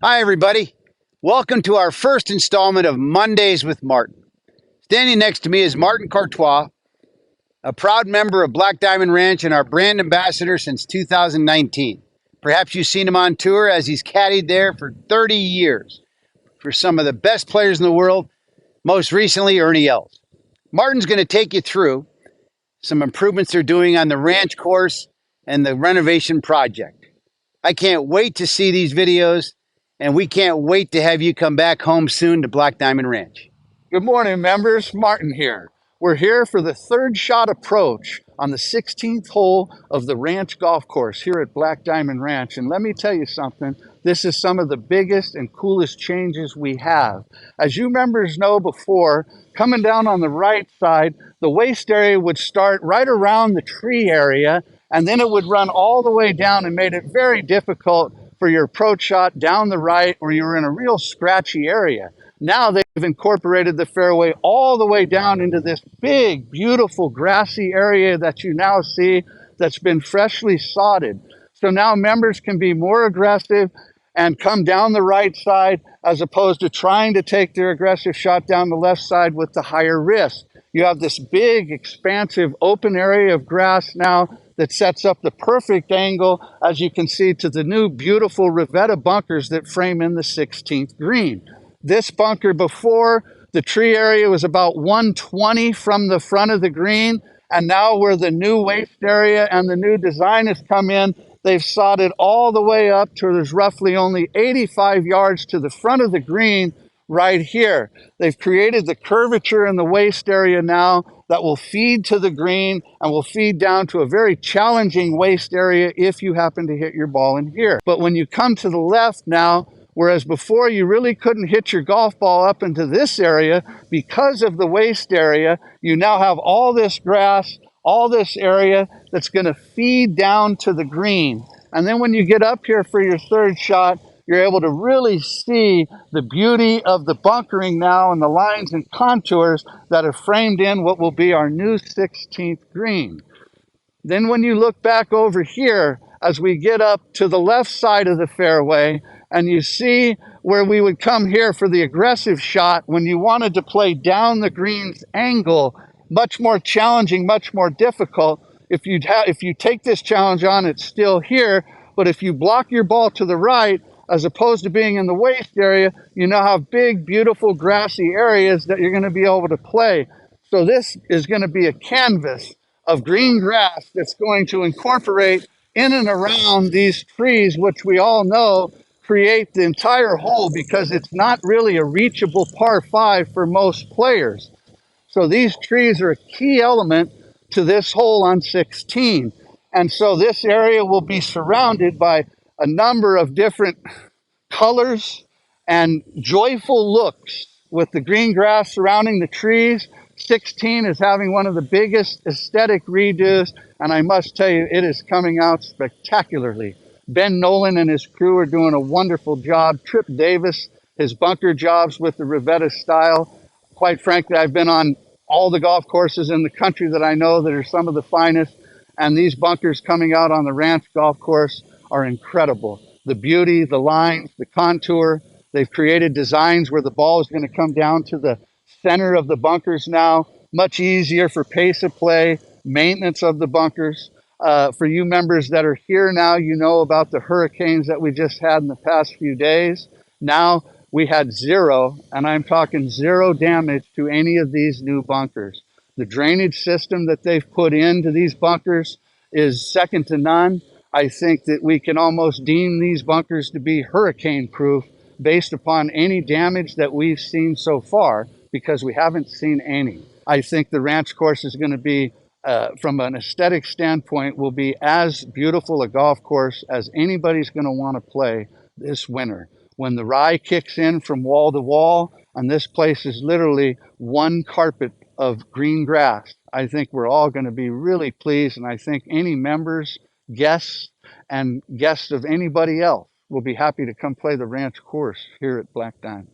Hi, everybody. Welcome to our first installment of Mondays with Martin. Standing next to me is Martin Courtois, a proud member of Black Diamond Ranch and our brand ambassador since 2019. Perhaps you've seen him on tour as he's caddied there for 30 years for some of the best players in the world, most recently Ernie Els. Martin's going to take you through some improvements they're doing on the ranch course and the renovation project. I can't wait to see these videos, and we can't wait to have you come back home soon to Black Diamond Ranch. Good morning, members. Martin here. We're here for the third shot approach on the 16th hole of the ranch golf course here at Black Diamond Ranch. And let me tell you something, this is some of the biggest and coolest changes we have. As you members know before, coming down on the right side, the waste area would start right around the tree area, and then it would run all the way down and made it very difficult for your approach shot down the right, or you were in a real scratchy area. Now they've incorporated the fairway all the way down into this big, beautiful grassy area that you now see that's been freshly sodded. So now members can be more aggressive and come down the right side as opposed to trying to take their aggressive shot down the left side with the higher risk. You have this big, expansive, open area of grass now that sets up the perfect angle, as you can see, to the new beautiful Rivetta bunkers that frame in the 16th green. This bunker before, the tree area was about 120 from the front of the green, and now where the new waste area and the new design has come in, they've sodded all the way up to there's roughly only 85 yards to the front of the green right here. They've created the curvature in the waste area now that will feed to the green and will feed down to a very challenging waste area if you happen to hit your ball in here. But when you come to the left now, whereas before you really couldn't hit your golf ball up into this area because of the waste area, you now have all this grass, all this area that's going to feed down to the green. And then when you get up here for your third shot, you're able to really see the beauty of the bunkering now and the lines and contours that have framed in what will be our new 16th green. Then when you look back over here, as we get up to the left side of the fairway, and you see where we would come here for the aggressive shot when you wanted to play down the green's angle, much more challenging, much more difficult. If you take this challenge on, it's still here, but if you block your ball to the right, as opposed to being in the waste area, you now have big, beautiful, grassy areas that you're going to be able to play. So this is going to be a canvas of green grass that's going to incorporate in and around these trees, which we all know create the entire hole because it's not really a reachable par 5 for most players. So these trees are a key element to this hole on 16. And so this area will be surrounded by a number of different colors and joyful looks with the green grass surrounding the trees. 16 is having one of the biggest aesthetic redos, and I must tell you, it is coming out spectacularly. Ben Nolan and his crew are doing a wonderful job. Trip Davis, his bunker jobs with the Rivetta style. Quite frankly, I've been on all the golf courses in the country that I know that are some of the finest, and these bunkers coming out on the ranch golf course are incredible. The beauty, the lines, the contour. They've created designs where the ball is going to come down to the center of the bunkers now. Much easier for pace of play, maintenance of the bunkers. For you members that are here now, you know about the hurricanes that we just had in the past few days. Now we had zero, and I'm talking zero damage to any of these new bunkers. The drainage system that they've put into these bunkers is second to none. I think that we can almost deem these bunkers to be hurricane proof based upon any damage that we've seen so far, because we haven't seen any. I think the ranch course is going to be, from an aesthetic standpoint, will be as beautiful a golf course as anybody's going to want to play this winter. When the rye kicks in from wall to wall, and this place is literally one carpet of green grass, I think we're all going to be really pleased, and I think any members, guests, and guests of anybody else will be happy to come play the ranch course here at Black Diamond.